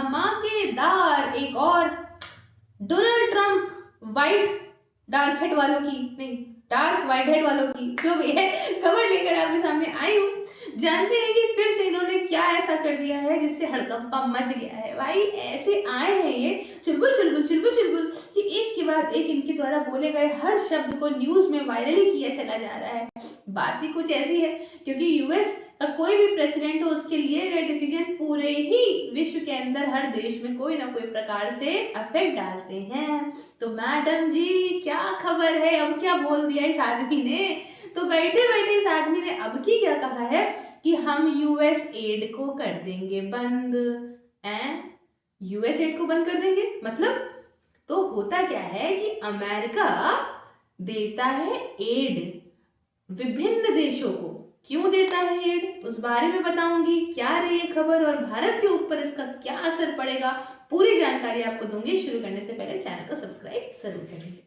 धमाकेदार एक और Donald Trump white dark head वालों की नहीं डार्क वाइट हेड वालों की जो भी है खबर लेकर आपके सामने आई हूँ। जानते हैं कि फिर से इन्होंने क्या ऐसा कर दिया है जिससे हड़कंपा मच गया है। भाई ऐसे आए हैं ये चुलबुल चुलबुल चुलबुल चुलबुल कि एक के बाद एक इनके द्वारा बोले गए हर शब्द को न्यूज में वायरली किया चला जा रहा है। बात ही कुछ ऐसी है क्योंकि यूएस का कोई भी प्रेसिडेंट हो उसके लिए गए डिसीजन पूरे ही विश्व के अंदर हर देश में कोई ना कोई प्रकार से इफेक्ट डालते हैं। तो मैडम जी क्या खबर है, अब क्या बोल दिया इस आदमी ने? तो बैठे बैठे इस आदमी ने अब की क्या कहा है कि हम यूएस एड को कर देंगे बंद। यूएस एड को बंद कर देंगे मतलब तो होता क्या है कि अमेरिका देता है एड विभिन्न देशों को। क्यों देता है एड उस बारे में बताऊंगी, क्या रही है खबर और भारत के ऊपर इसका क्या असर पड़ेगा, पूरी जानकारी आपको दूंगी। शुरू करने से पहले चैनल को सब्सक्राइब जरूर कर लीजिए।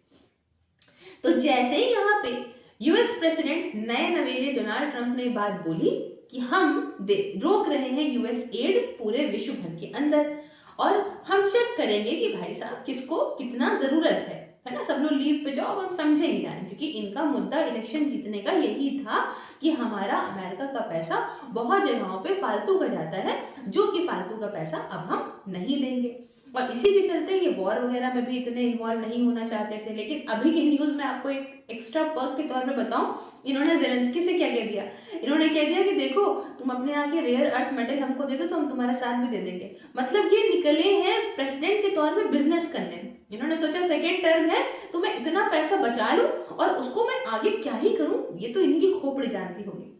तो जैसे ही यहाँ पे यूएस प्रेसिडेंट नए नवेले डोनाल्ड ट्रंप ने बात बोली कि हम रोक रहे हैं यूएस एड पूरे विश्व भर के अंदर और हम चेक करेंगे कि भाई साहब किसको कितना जरूरत है ना, सब लोग लीव पे जाओ, अब हम समझेंगे यानी क्योंकि इनका मुद्दा इलेक्शन जीतने का यही था कि हमारा अमेरिका का पैसा बहुत जगहों पे फालतू का जाता है जो कि फालतू का पैसा अब हम नहीं देंगे। और इसी के चलते ये वॉर वगैरह में भी इतने इन्वॉल्व नहीं होना चाहते थे। लेकिन अभी की न्यूज में आपको एक एक्स्ट्रा पर्क के तौर पे बताऊं, इन्होंने जेलेंस्की से क्या कह दिया। इन्होंने कह दिया कि देखो तुम अपने यहाँ के रेयर अर्थ मेटल हमको दे दो तो हम तुम्हारा साथ भी दे देंगे। मतलब ये निकले हैं प्रेसिडेंट के तौर पे बिजनेस करने। इन्होंने सोचा सेकेंड टर्म है तो मैं इतना पैसा बचा लूं और उसको मैं आगे क्या ही करूं, ये तो इनकी खोपड़ी जानती होगी।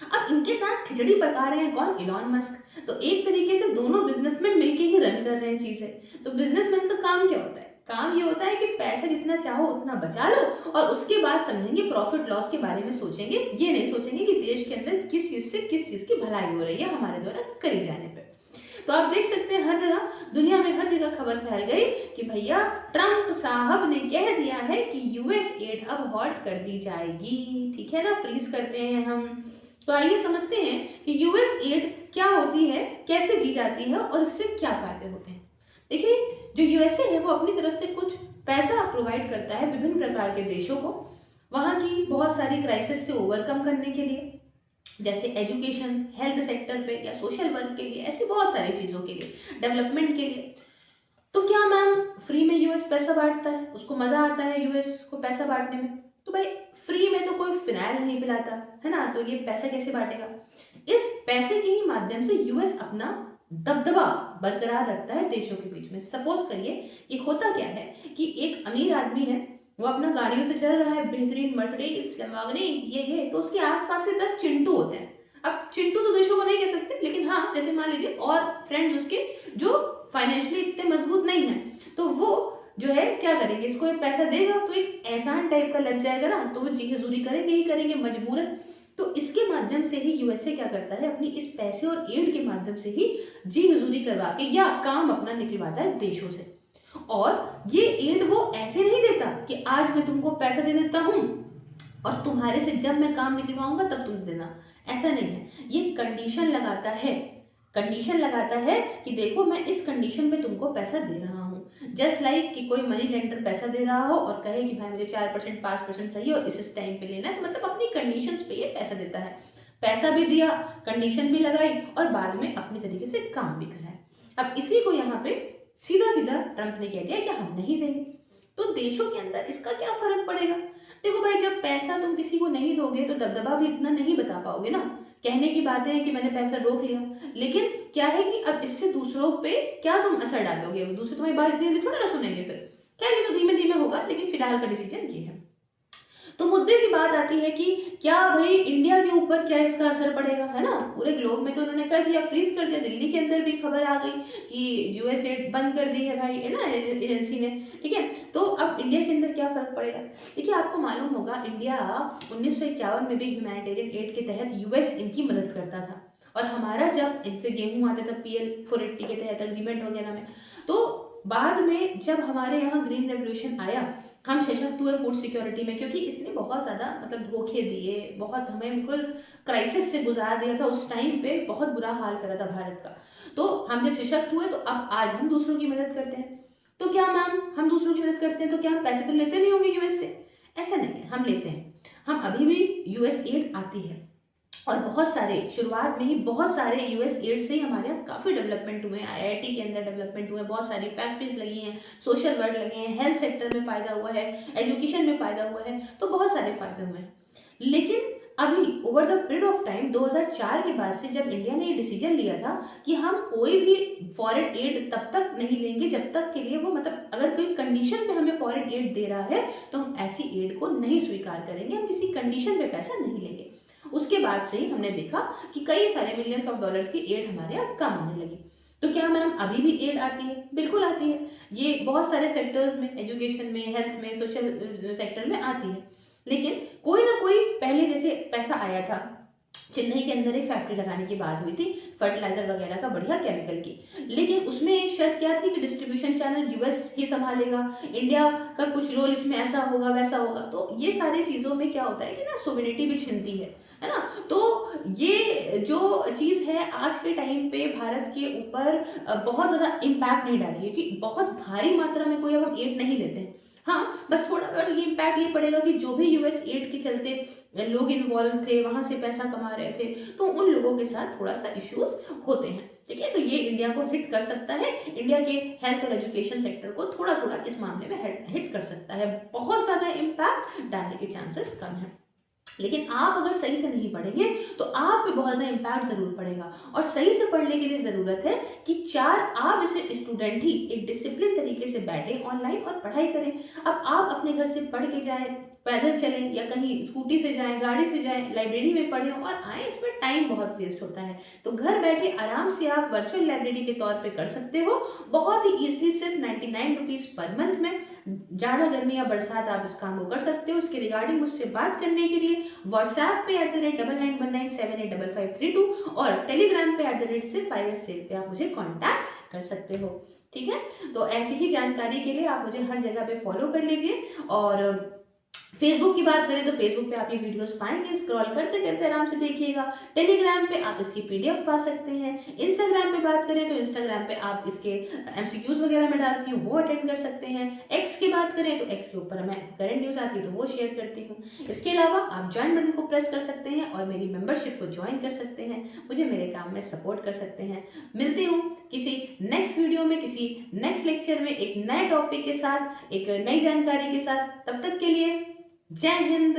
अब इनके साथ खिचड़ी पका रहे हैं कौन? Elon Musk. तो एक तरीके से दोनों बिजनेसमैन मिलके ही रन कर रहे हैं चीजें। तो बिजनेसमैन का काम क्या होता है? काम ये होता है कि पैसा जितना चाहो उतना बचा लो और उसके बाद समझेंगे प्रॉफिट लॉस के बारे में सोचेंगे। ये नहीं सोचेंगे कि देश के अंदर किस चीज से किस चीज की भलाई हो रही है हमारे द्वारा करी जाने पे। तो आप देख सकते हैं हर जगह दुनिया में हर जगह खबर फैल गई कि भैया ट्रंप साहब ने कह दिया है कि यूएस एड अब हॉल्ट कर दी जाएगी। ठीक है ना, फ्रीज करते हैं हम। तो आइए समझते हैं कि यूएस एड क्या होती है, कैसे दी जाती है और इससे क्या फायदे होते हैं। देखिए जो यूएसए है वो अपनी तरफ से कुछ पैसा प्रोवाइड करता है विभिन्न प्रकार के देशों को वहाँ की बहुत सारी क्राइसिस से ओवरकम करने के लिए, जैसे एजुकेशन, हेल्थ सेक्टर पे या सोशल वर्क के लिए, ऐसी बहुत सारी चीज़ों के लिए, डेवलपमेंट के लिए। तो क्या मैम फ्री में यूएस पैसा बांटता है, उसको मज़ा आता है यूएस को पैसा बांटने में? तो भाई फ्री में तो कोई फिनाइल नहीं पिलाता है ना, तो ये पैसा कैसे बांटेगा? इस पैसे के ही माध्यम से यूएस अपना दबदबा बरकरार रखता है देशों के बीच में। सपोज करिए ये होता क्या है कि एक अमीर आदमी है, वो अपना गाड़ियों से चल रहा है, बेहतरीन मर्सिडीज, लैम्बोर्गिनी, ये तो उसके आसपास में 10 चिंटू होते हैं। अब चिंटू तो देशों को नहीं कह सकते, लेकिन हाँ जैसे मान लीजिए और फ्रेंड्स उसके जो फाइनेंशियली इतने मजबूत नहीं है, तो वो जो है क्या करेंगे, इसको एक पैसा देगा तो एक एहसान टाइप का लग जाएगा ना, तो वो जी हजूरी करेंगे ही करेंगे मजबूरन। तो इसके माध्यम से ही यूएसए क्या करता है, अपनी इस पैसे और एड के माध्यम से ही जी हजूरी करवा के या काम अपना निकलवाता है देशों से। और ये एड वो ऐसे नहीं देता कि आज मैं तुमको पैसा दे देता हूँ और तुम्हारे से जब मैं काम निकलवाऊंगा तब तुम देना, ऐसा नहीं है। ये कंडीशन लगाता है, कंडीशन लगाता है कि देखो मैं इस कंडीशन पे तुमको पैसा दे रहा हूँ। जस्ट लाइक कि कोई मनी लेंडर पैसा दे रहा हो और कहे कि भाई मुझे 4% 5% चाहिए और इस टाइम पे लेना है, तो मतलब अपनी कंडीशंस पे ये पैसा देता है। पैसा भी दिया, कंडीशन भी लगाई और बाद में अपनी तरीके से काम भी कराया। अब इसी को यहाँ पे सीधा सीधा ट्रंप ने कह दिया कि हम नहीं देंगे। तो देशों के अंदर इसका क्या फर्क पड़ेगा? देखो भाई जब पैसा तुम किसी को नहीं दोगे तो दबदबा भी इतना नहीं बता पाओगे ना। कहने की बात है कि मैंने पैसा रोक लिया, लेकिन क्या है कि अब इससे दूसरों पे क्या तुम असर डालोगे? दूसरे तुम्हारी बात इतनी थोड़ा ना सुनेंगे फिर। क्या ये तो धीमे धीमे होगा, लेकिन फिलहाल का डिसीजन ये है। तो मुद्दे की बात आती है कि क्या भाई इंडिया के ऊपर क्या इसका असर पड़ेगा, है ना? पूरे ग्लोब में तो उन्होंने कर दिया, फ्रीज कर दिया। दिल्ली के अंदर भी खबर आ गई कि यूएस एड बंद कर दी है भाई, है ना, एजेंसी ने। ठीक है, तो अब इंडिया के अंदर क्या फर्क पड़ेगा? देखिए आपको मालूम होगा इंडिया 1951 में भी ह्यूमैनिटेरियन एड के तहत यूएस इनकी मदद करता था। और हमारा जब इनसे गेहूं आता था PL 480 के तहत अग्रीमेंट वगैरह में, तो बाद में जब हमारे यहाँ ग्रीन रेवोल्यूशन आया हम सशक्त हुए फूड सिक्योरिटी में, क्योंकि इसने बहुत ज़्यादा मतलब धोखे दिए, बहुत हमें बिल्कुल क्राइसिस से गुजार दिया था उस टाइम पे, बहुत बुरा हाल करा था भारत का। तो हम जब सशक्त हुए तो अब आज हम दूसरों की मदद करते हैं। तो क्या मैम हम दूसरों की मदद करते हैं तो क्या हम पैसे तो लेते नहीं होंगे यूएस से? ऐसा नहीं है, हम लेते हैं। हम अभी भी यूएस एड आती है, और बहुत सारे शुरुआत में ही बहुत सारे यूएस एड से ही हमारे यहाँ काफ़ी डेवलपमेंट हुए हैं, आईआईटी के अंदर डेवलपमेंट हुए हैं, बहुत सारी फैक्ट्रीज लगी हैं, सोशल वर्क लगे हैं, हेल्थ सेक्टर में फ़ायदा हुआ है, एजुकेशन में फ़ायदा हुआ है, तो बहुत सारे फ़ायदे हुए हैं। लेकिन अभी over the period of time 2004 के बाद से जब इंडिया ने ये डिसीजन लिया था कि हम कोई भी फॉरेन एड तब तक नहीं लेंगे जब तक के लिए वो मतलब अगर कोई कंडीशन पे हमें फॉरेन एड दे रहा है तो हम ऐसी एड को नहीं स्वीकार करेंगे, हम किसी कंडीशन पे पैसा नहीं लेंगे। उसके बाद से ही हमने देखा कि कई सारे मिलियंस ऑफ डॉलर्स की एड हमारे यहाँ कम आने लगी। तो क्या मैम अभी भी एड आती है? बिल्कुल आती है। ये बहुत सारे सेक्टर्स में, एजुकेशन में, हेल्थ में, सोशल सेक्टर में आती है। लेकिन कोई ना कोई पहले जैसे पैसा आया था, चेन्नई के अंदर एक फैक्ट्री लगाने की बात हुई थी फर्टिलाइजर वगैरह का, बढ़िया केमिकल की, लेकिन उसमें एक शर्त क्या थी कि डिस्ट्रीब्यूशन चैनल यूएस ही संभालेगा, इंडिया का कुछ रोल इसमें ऐसा होगा वैसा होगा। तो ये सारी चीज़ों में क्या होता है कि ना सोवेनिटी भी छिनती है ना। तो ये जो चीज़ है आज के टाइम पे भारत के ऊपर बहुत ज़्यादा इम्पैक्ट नहीं डाली है कि बहुत भारी मात्रा में कोई अब हम एड नहीं लेते हैं। हाँ, बस थोड़ा बहुत ये इम्पैक्ट ये पड़ेगा कि जो भी यूएस एड के चलते लोग इन्वॉल्व थे, वहाँ से पैसा कमा रहे थे, तो उन लोगों के साथ थोड़ा सा इश्यूज होते हैं। ठीक है, तो ये इंडिया को हिट कर सकता है, इंडिया के हेल्थ और एजुकेशन सेक्टर को थोड़ा थोड़ा इस मामले में हिट कर सकता है। बहुत ज़्यादा इम्पैक्ट डालने के चांसेस कम है। लेकिन आप अगर सही से नहीं पढ़ेंगे तो आप पे बहुत ज़्यादा इम्पैक्ट ज़रूर पड़ेगा। और सही से पढ़ने के लिए ज़रूरत है कि आप जैसे स्टूडेंट ही एक डिसिप्लिन तरीके से बैठें ऑनलाइन और पढ़ाई करें। अब आप अपने घर से पढ़ के जाएं, पैदल चलें या कहीं स्कूटी से जाएं, गाड़ी से जाएं, लाइब्रेरी में पढ़ें और आएँ, इसमें टाइम बहुत वेस्ट होता है। तो घर बैठे आराम से आप वर्चुअल लाइब्रेरी के तौर पे कर सकते हो, बहुत ही ईजिली, सिर्फ 99 रुपीज़ पर मंथ में। ज़्यादा गर्मी या बरसात आप इस काम को कर सकते हो। इसके रिगार्डिंग मुझसे बात करने के लिए व्हाट्सएप पे @9919785532 और टेलीग्राम पे @SIF5SSAIL पे आप मुझे कांटेक्ट कर सकते हो। ठीक है, तो ऐसी ही जानकारी के लिए आप मुझे हर जगह पे फॉलो कर लीजिए। और फेसबुक की बात करें तो फेसबुक पे आप ये वीडियोस पाएंगे, स्क्रॉल करते करते आराम से देखिएगा। टेलीग्राम पे आप इसकी पीडीएफ पा सकते हैं। इंस्टाग्राम पे बात करें तो इंस्टाग्राम पे आप इसके एमसीक्यूज वगैरह में डालती हूँ, वो अटेंड कर सकते हैं। एक्स की बात करें तो एक्स के ऊपर मैं करंट न्यूज आती है तो वो शेयर करती हूँ। इसके अलावा आप ज्वाइन बटन को प्रेस कर सकते हैं और मेरी मेंबरशिप को ज्वाइन कर सकते हैं, मुझे मेरे काम में सपोर्ट कर सकते हैं। मिलती हूँ किसी नेक्स्ट वीडियो में, किसी नेक्स्ट लेक्चर में, एक नए टॉपिक के साथ, एक नई जानकारी के साथ। तब तक के लिए जय हिंद।